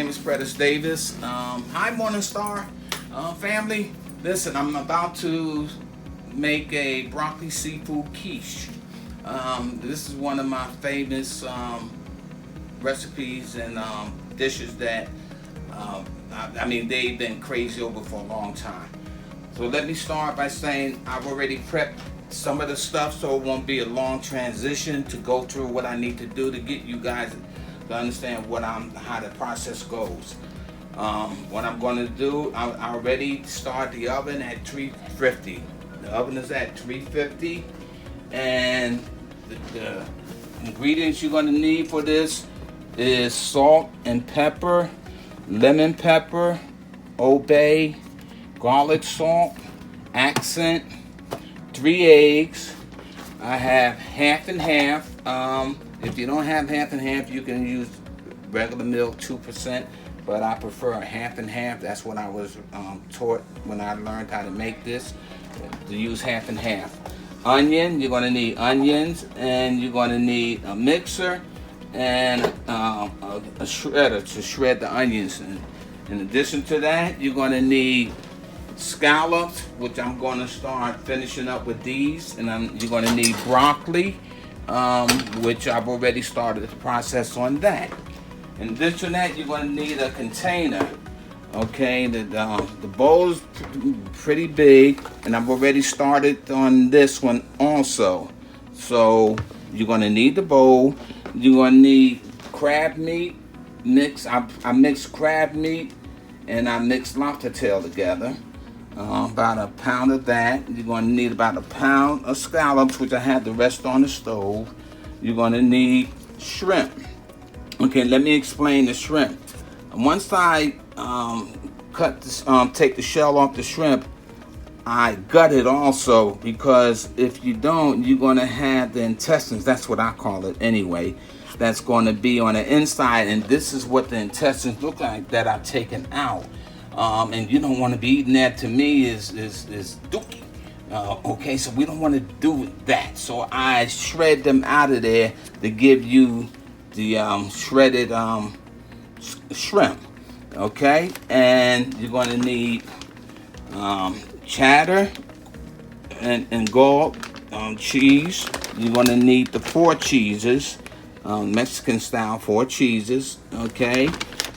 name is Predest Davis. Hi, Morningstar family. Listen, I'm about to make a broccoli seafood quiche. This is one of my famous recipes and dishes that I mean they've been crazy over for a long time. So let me start by saying I've already prepped some of the stuff, so it won't be a long transition to go through what I need to do to get you guys to understand how the process goes. What I'm going to do, I already start the oven at 350. The oven is at 350, and the ingredients you're going to need for this is salt and pepper, lemon pepper, Old Bay, garlic salt, accent, 3 eggs. I have half and half. If you don't have half and half, you can use regular milk, 2%, but I prefer half and half. That's what I was taught when I learned how to make this, to use half and half. Onion, you're going to need onions, and you're going to need a mixer and a shredder to shred the onions. And in addition to that, you're going to need scallops, which I'm going to start finishing up with these, and you're going to need broccoli, which I've already started the process on that. In addition to that, you're going to need a container. Okay, the bowl is pretty big, and I've already started on this one also. So you're going to need the bowl. You're going to need crab meat mix. I mixed crab meat and I mixed lobster tail together. About a pound of that. You're going to need about a pound of scallops, which I had the rest on the stove. You're going to need shrimp. Okay, let me explain the shrimp. Once I take the shell off the shrimp, I gut it also, because if you don't, you're going to have the intestines. That's what I call it anyway. That's going to be on the inside, and this is what the intestines look like that I've taken out. And you don't want to be eating that. To me is dookie. Okay, so we don't want to do that. So I shred them out of there to give you the shredded shrimp. Okay, and you're going to need cheddar and gouda cheese. You're going to need the 4 cheeses, Mexican style 4 cheeses. Okay.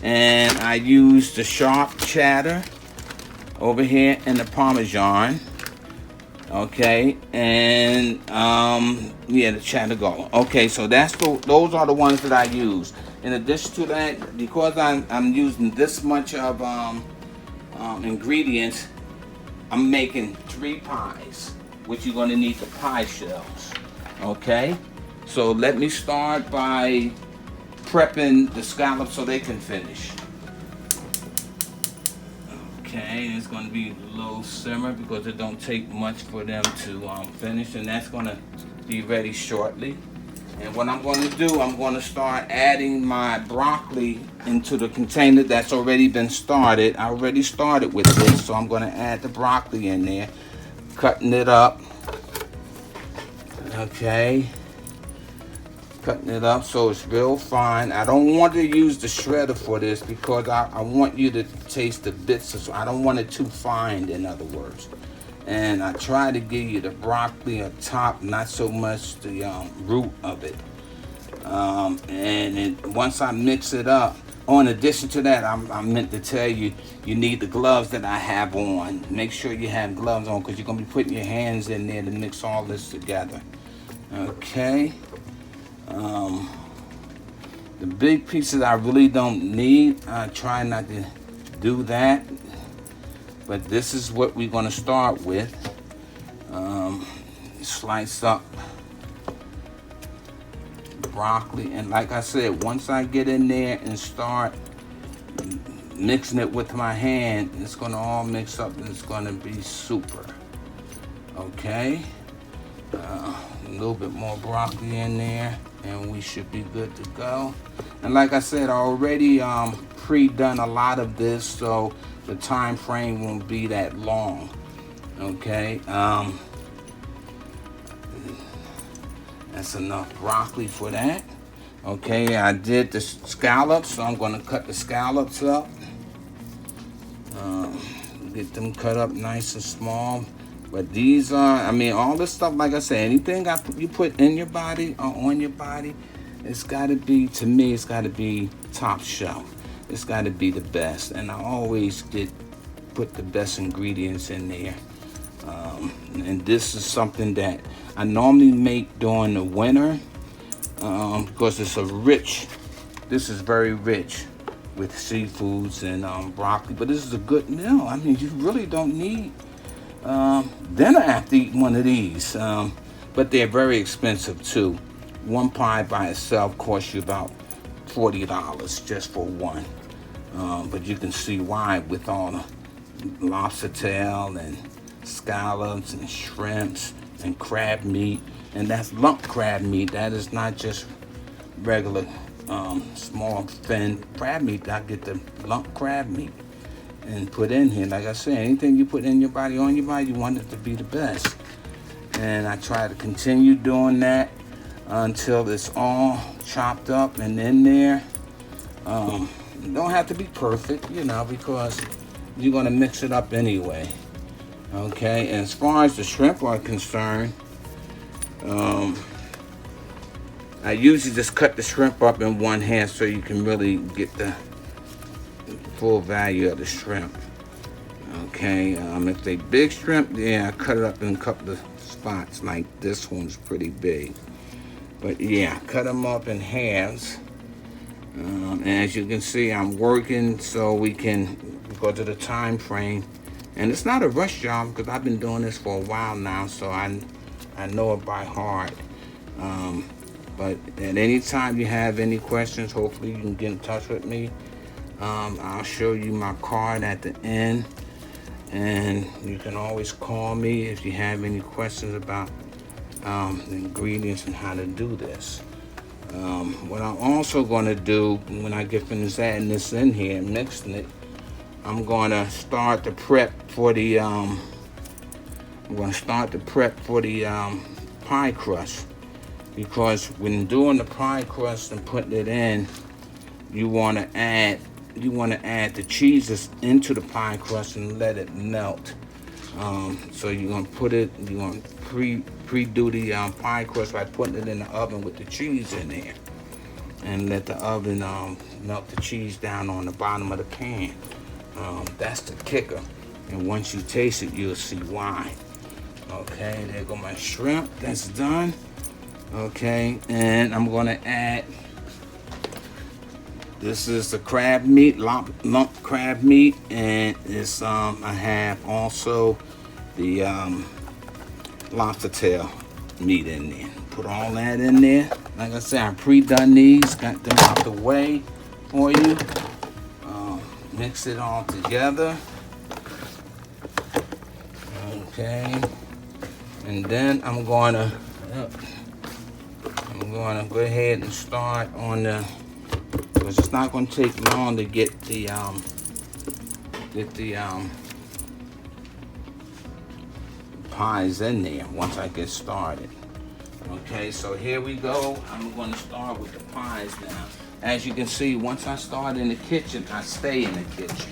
And I use the sharp cheddar over here and the Parmesan. Okay, and yeah, the cheddar gouda. Okay, so those are the ones that I use. In addition to that, because I'm using this much of ingredients, I'm making 3 pies, which you're going to need the pie shells. Okay, so let me start by prepping the scallops so they can finish. Okay, it's going to be low simmer because it don't take much for them to finish, and that's going to be ready shortly. And what I'm going to do, I'm going to start adding my broccoli into the container that's already been started. I already started with this, so I'm going to add the broccoli in there, cutting it up. Okay. Cutting it up so it's real fine. I don't want to use the shredder for this because I want you to taste the bits. So I don't want it too fine, in other words. And I try to give you the broccoli on top, not so much the root of it. Once I mix it up, in addition to that, I meant to tell you, you need the gloves that I have on. Make sure you have gloves on because you're going to be putting your hands in there to mix all this together. Okay. The big pieces I really don't need. I try not to do that, but this is what we're going to start with. Slice up broccoli, and like I said, once I get in there and start mixing it with my hand, it's going to all mix up and it's going to be super. Okay, a little bit more broccoli in there and we should be good to go. And like I said, I already pre-done a lot of this, so the time frame won't be that long. Okay, that's enough broccoli for that. Okay, I did the scallops, so I'm gonna cut the scallops up. Get them cut up nice and small. But these are, I mean, all this stuff, like I said, anything you put in your body or on your body, it's gotta be, to me, it's gotta be top shelf. It's gotta be the best. And I always put the best ingredients in there. And this is something that I normally make during the winter because it's this is very rich with seafoods and broccoli. But this is a good meal. I mean, you really don't need dinner after eating one of these. But they're very expensive too. One pie by itself costs you about $40 just for one. But you can see why with all the lobster tail and scallops and shrimps and crab meat. And that's lump crab meat. That is not just regular small thin crab meat. I get the lump crab meat and put in here. Like I said, anything you put in your body, on your body, you want it to be the best. And I try to continue doing that until it's all chopped up and in there. Don't have to be perfect, you know, because you're gonna mix it up anyway. Okay, and as far as the shrimp are concerned, I usually just cut the shrimp up in one hand so you can really get the full value of the shrimp. Okay, if they big shrimp, yeah, I cut it up in a couple of spots. Like this one's pretty big. But yeah, cut them up in halves. And as you can see, I'm working so we can go to the time frame. And it's not a rush job because I've been doing this for a while now, so I know it by heart. But at any time you have any questions, hopefully you can get in touch with me. I'll show you my card at the end. And you can always call me if you have any questions about the ingredients and how to do this. What I'm also going to do when I get finished adding this in here and mixing it, I'm going to start the prep for the pie crust, because when doing the pie crust and putting it in, you want to add the cheeses into the pie crust and let it melt. So you're gonna pre-do the pie crust by putting it in the oven with the cheese in there, and let the oven melt the cheese down on the bottom of the pan. That's the kicker, and once you taste it, you'll see why. Okay, there go my shrimp. That's done. Okay, and I'm gonna add. This is the crab meat, lump crab meat, and it's I have also the lobster tail meat in there. Put all that in there. Like I said, I pre-done these, got them out the way for you. Mix it all together. Okay, and then I'm gonna go ahead and start on the. Because it's not going to take long to get the pies in there once I get started. Okay, so here we go. I'm going to start with the pies now. As you can see, once I start in the kitchen, I stay in the kitchen.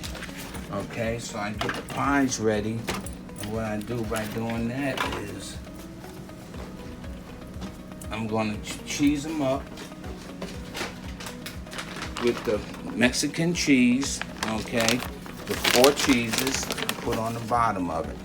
Okay, so I get the pies ready. And what I do by doing that is I'm going to cheese them up with the Mexican cheese, okay, the 4 cheeses, put on the bottom of it.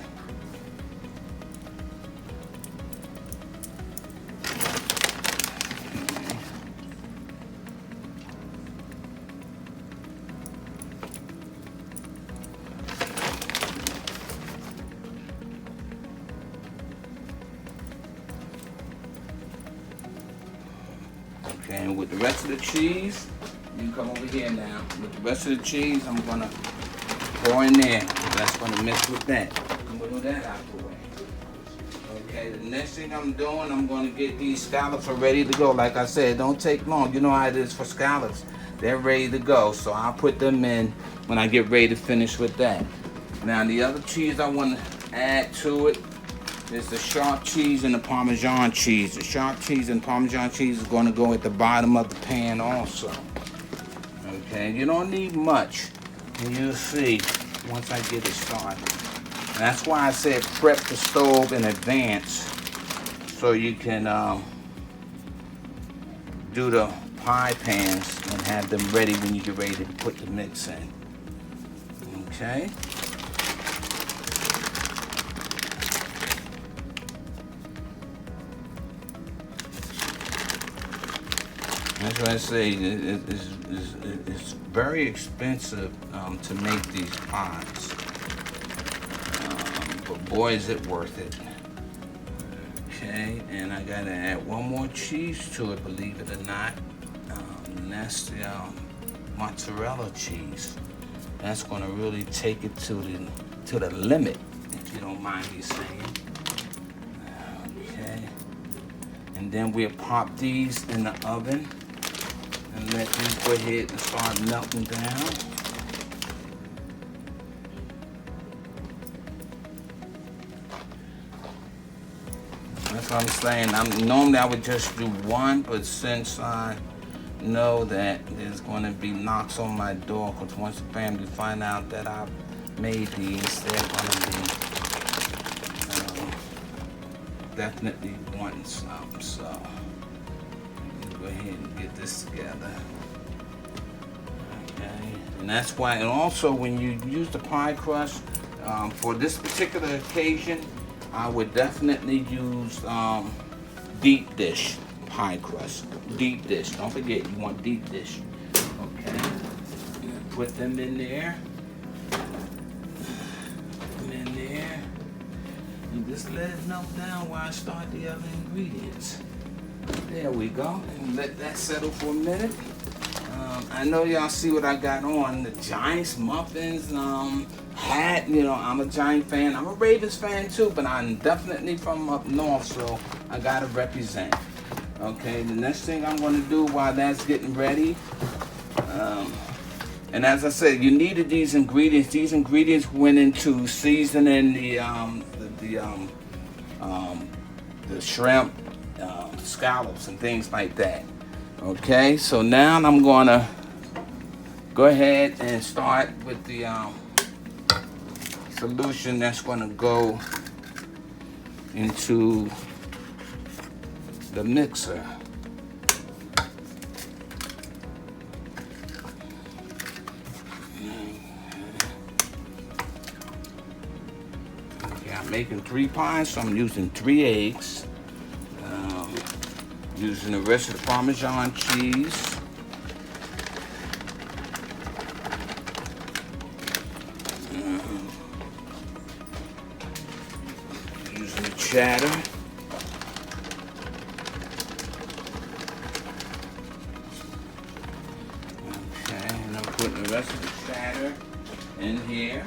Okay, and with the rest of the cheese, you can come over here now. With the rest of the cheese, I'm gonna pour in there. That's gonna mix with that. I'm gonna move that out the way. Okay, the next thing I'm doing, I'm gonna get these scallops are ready to go. Like I said, don't take long. You know how it is for scallops. They're ready to go. So I'll put them in when I get ready to finish with that. Now the other cheese I wanna add to it is the sharp cheese and the Parmesan cheese. The sharp cheese and Parmesan cheese is going to go at the bottom of the pan also. Okay, you don't need much, and you'll see once I get it started. And that's why I said prep the stove in advance, so you can do the pie pans and have them ready when you get ready to put the mix in. Okay. That's what I say. It's very expensive to make these pies, but boy, is it worth it. Okay, and I gotta add one more cheese to it, believe it or not, and that's the mozzarella cheese. That's gonna really take it to the limit, if you don't mind me saying. Okay, and then we'll pop these in the oven and let these go ahead and start melting down. That's what I'm saying. Normally I would just do one, but since I know that there's going to be knocks on my door, because once the family find out that I've made these, they're going to be definitely wanting some. So let me go ahead and get this together. Okay, and that's why. And also, when you use the pie crust for this particular occasion, I would definitely use deep dish pie crust. Deep dish. Don't forget, you want deep dish. Okay. Put them in there. Put them in there. And just let it melt down while I start the other ingredients. There we go. And let that settle for a minute. I know y'all see what I got on. The Giants muffins, hat. You know, I'm a Giant fan. I'm a Ravens fan too, but I'm definitely from up north, so I gotta represent. Okay, the next thing I'm gonna do while that's getting ready, and as I said, you needed these ingredients. These ingredients went into seasoning the shrimp, scallops, and things like that. Okay, so now I'm gonna go ahead and start with the solution that's gonna go into the mixer. Okay, I'm making 3 pies, so I'm using 3 eggs. Using the rest of the Parmesan cheese. Using the cheddar. Okay, and I'm putting the rest of the cheddar in here.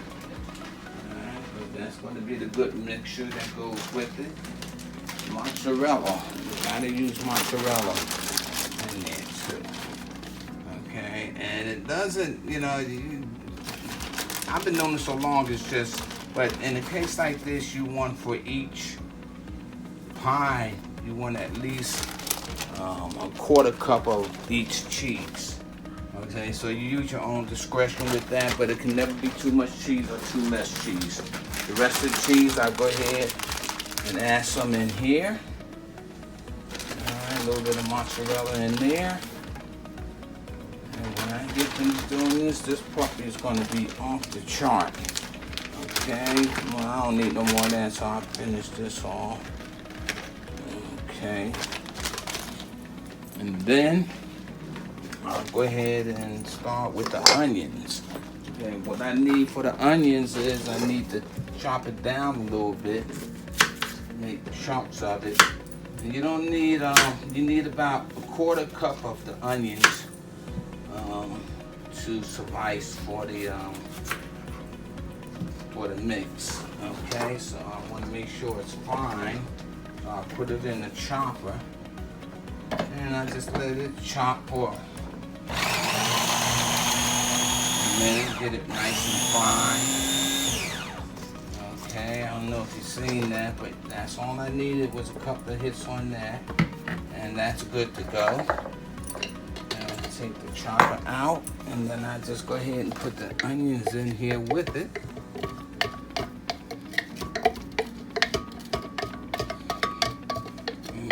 Alright, so that's going to be the good mixture that goes with it. Mozzarella. You gotta use mozzarella in there too. Okay, and it doesn't, you know, I've been doing this so long, it's just, but in a case like this, you want for each pie, you want at least a 1/4 cup of each cheese. Okay, so you use your own discretion with that, but it can never be too much cheese or too less cheese. The rest of the cheese, I'll go ahead and add some in here. Alright, a little bit of mozzarella in there. And when I get finished doing this puppy is going to be off the chart. Okay, well, I don't need no more of that, so I'll finish this off. Okay. And then I'll go ahead and start with the onions. Okay, what I need for the onions is I need to chop it down a little bit. Make chunks of it. And you don't need, you need about a 1/4 cup of the onions to suffice for the mix. Okay, so I want to make sure it's fine. So I'll put it in the chopper and I just let it chop for a minute, get it nice and fine. Okay, I don't know if you've seen that, but that's all I needed was a couple of hits on that. And that's good to go. And I'll take the chopper out, and then I just go ahead and put the onions in here with it.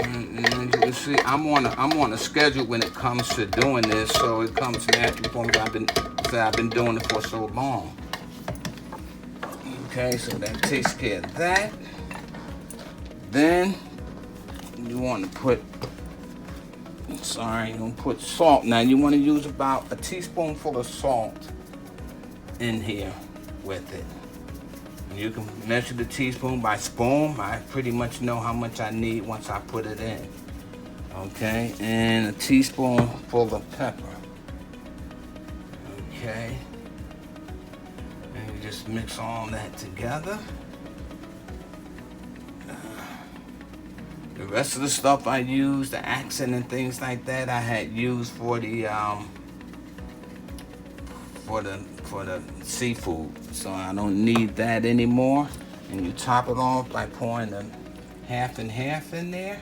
And you can see I'm on a schedule when it comes to doing this, so it comes naturally for me. I've been doing it for so long. Okay, so that takes care of that. Then you want to put, you want to put salt. Now you want to use about a teaspoonful of salt in here with it. You can measure the teaspoon by spoon. I pretty much know how much I need once I put it in. Okay, and a teaspoonful of pepper. Okay, and you just mix all that together. The rest of the stuff I use, the accent and things like that, I had used for the seafood, so I don't need that anymore. And you top it off by pouring the half and half in there,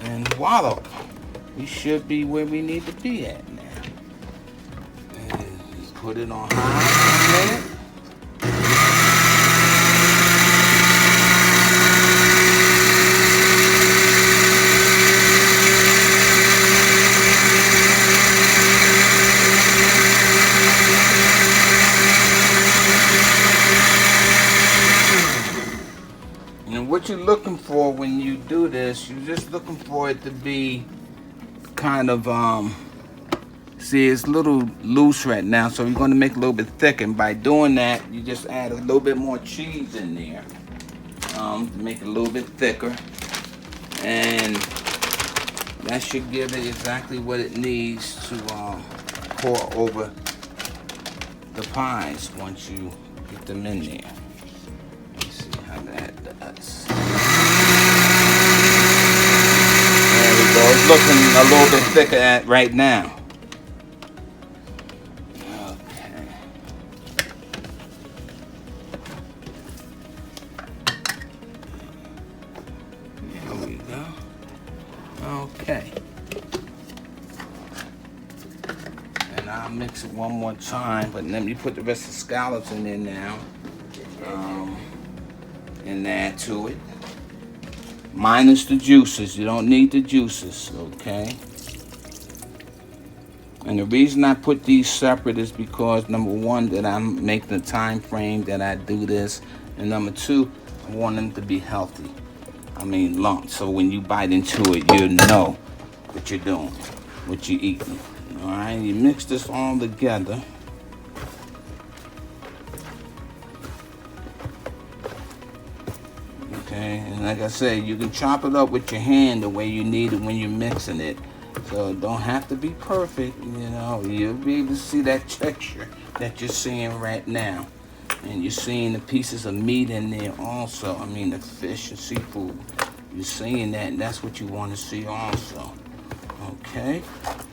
and voila, we should be where we need to be at now. And put it on high for a minute. What you're looking for when you do this, you're just looking for it to be kind of, see, it's a little loose right now, so you're going to make it a little bit thicker. And by doing that, you just add a little bit more cheese in there to make it a little bit thicker. And that should give it exactly what it needs to pour over the pies once you get them in there. Let's see how that does. There we go. It's looking a little bit thicker right now. Okay. There we go. Okay. And I'll mix it one more time, but let me put the rest of the scallops in there now. And add to it. Minus the juices. You don't need the juices, okay? And the reason I put these separate is because, number one, that I'm making the time frame that I do this, and number two, I want them to be healthy. I mean lumped, so when you bite into it, you know what you're doing, what you're eating. All right, you mix this all together. Okay, and like I said, you can chop it up with your hand the way you need it when you're mixing it. So it don't have to be perfect, you know. You'll be able to see that texture that you're seeing right now. And you're seeing the pieces of meat in there also. I mean, the fish and seafood. You're seeing that, and that's what you want to see also. Okay,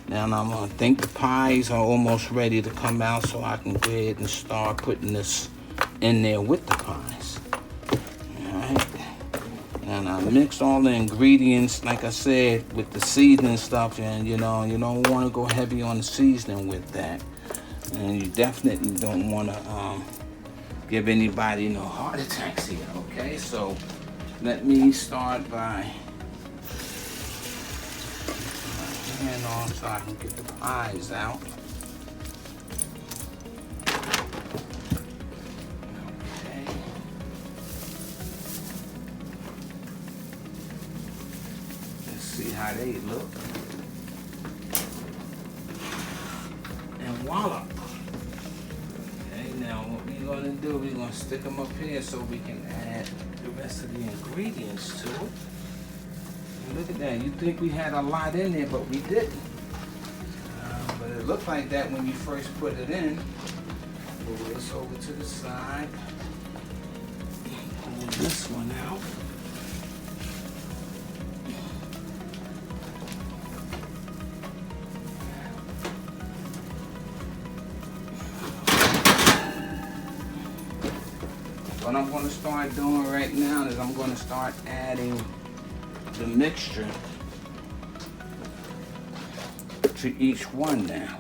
now I think the pies are almost ready to come out, so I can go ahead and start putting this in there with the pies. Alright, and I mixed all the ingredients, like I said, with the seasoning stuff, and you know, you don't want to go heavy on the seasoning with that. And you definitely don't want to give anybody no heart attacks here, okay? So let me start by hand on so I can get the pies out. Okay. Let's see how they look. And voila. Okay, now what we're going to do, we're going to stick them up here so we can add the rest of the ingredients to it. Look at that. You think we had a lot in there, but we didn't. But it looked like that when you first put it in. Move this over to the side. Pull this one out. I'm going to start doing right now is I'm going to start adding the mixture to each one now.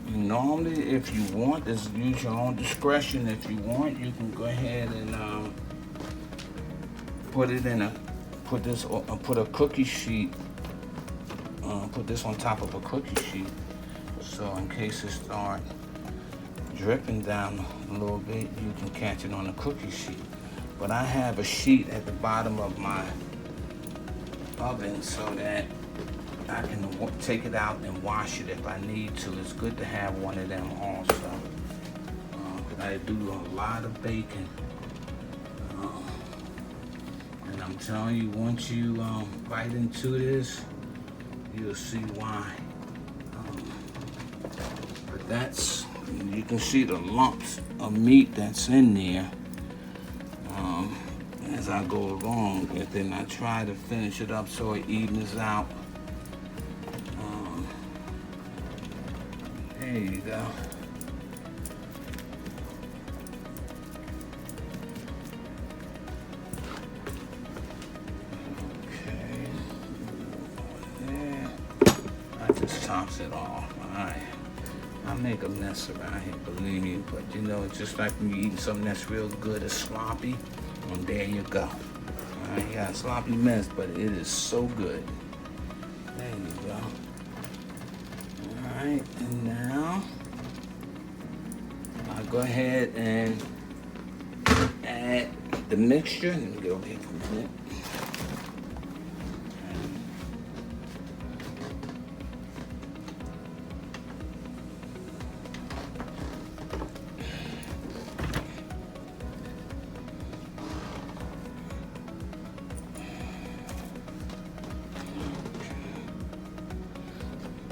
Normally, if you want, this use your own discretion. If you want, you can go ahead and put a cookie sheet. Put this on top of a cookie sheet, so in case it start dripping down a little bit, you can catch it on a cookie sheet. But I have a sheet at the bottom of my oven so that I can take it out and wash it if I need to. It's good to have one of them also. I do a lot of baking. And I'm telling you, once you bite into this, you'll see why. But that's, you can see the lumps of meat that's in there as I go along. And then I try to finish it up so it evens out. There you go. Okay. There. I just tops it off. Alright. I make a mess around here, believe me, but you know, it's just like when you're eating something that's real good, it's sloppy, and there you go. Alright, you got a sloppy mess, but it is so good. There you go. Alright, and now I'll go ahead and add the mixture. Let me get over here for a minute.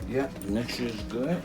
Yep, the mixture is good.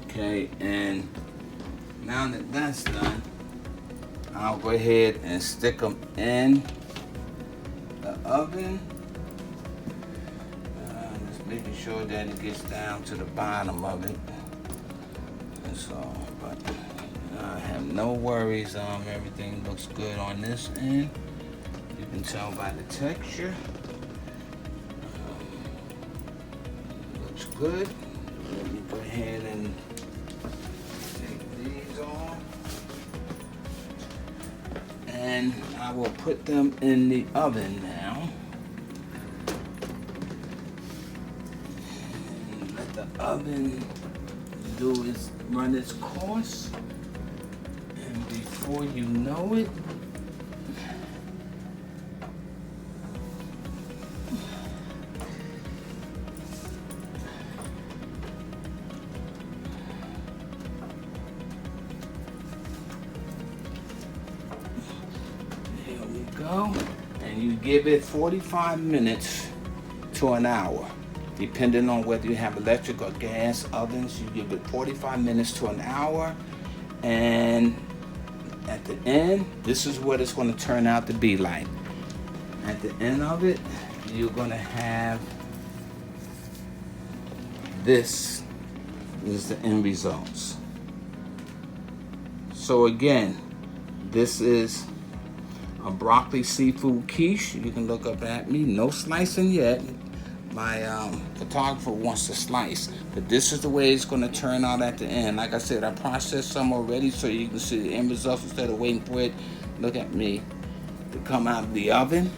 Okay, and now that that's done, I'll go ahead and stick them in the oven. Just making sure that it gets down to the bottom of it. And so, but I have no worries. Everything looks good on this end. You can tell by the texture. Looks good. Let me go ahead and take these off. And I will put them in the oven now. And let the oven run its course. And before you know it, go, and you give it 45 minutes to an hour. Depending on whether you have electric or gas ovens, you give it 45 minutes to an hour. And at the end, this is what it's going to turn out to be like. At the end of it, you're going to have this is the end results. So again, this is a broccoli seafood quiche. You can look up at me. No slicing yet. My photographer wants to slice, but this is the way it's going to turn out at the end. Like I said, I processed some already so you can see the end results instead of waiting for it, look at me, to come out of the oven.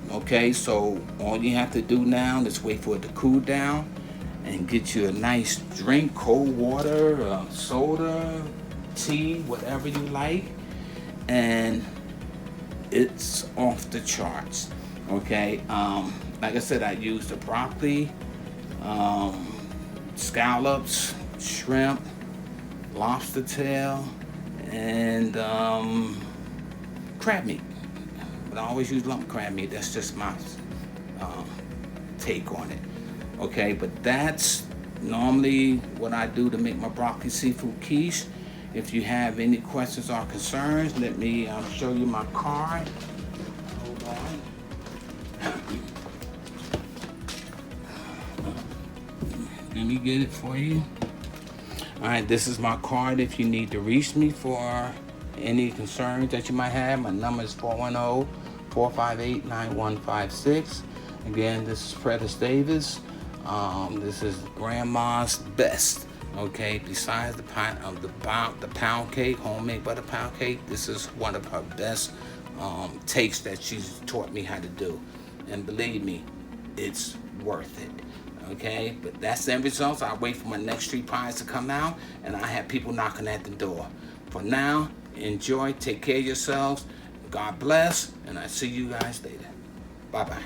Okay, so all you have to do now is wait for it to cool down and get you a nice drink, cold water, soda, tea, whatever you like, and it's off the charts. Okay, like I said, I used the broccoli, scallops, shrimp, lobster tail, and crab meat. But I always use lump crab meat. That's just my take on it. Okay, but that's normally what I do to make my broccoli seafood quiche. If you have any questions or concerns, let me show you my card. Hold on. Let me get it for you. All right, this is my card if you need to reach me for any concerns that you might have. My number is 410-458-9156. Again, this is Predest Davis. This is Grandma's best. Okay, besides the pound cake, homemade butter pound cake, this is one of her best takes that she's taught me how to do. And believe me, it's worth it. Okay, but that's the end results. I wait for my next street pies to come out, and I have people knocking at the door. For now, enjoy, take care of yourselves. God bless, and I see you guys later. Bye-bye.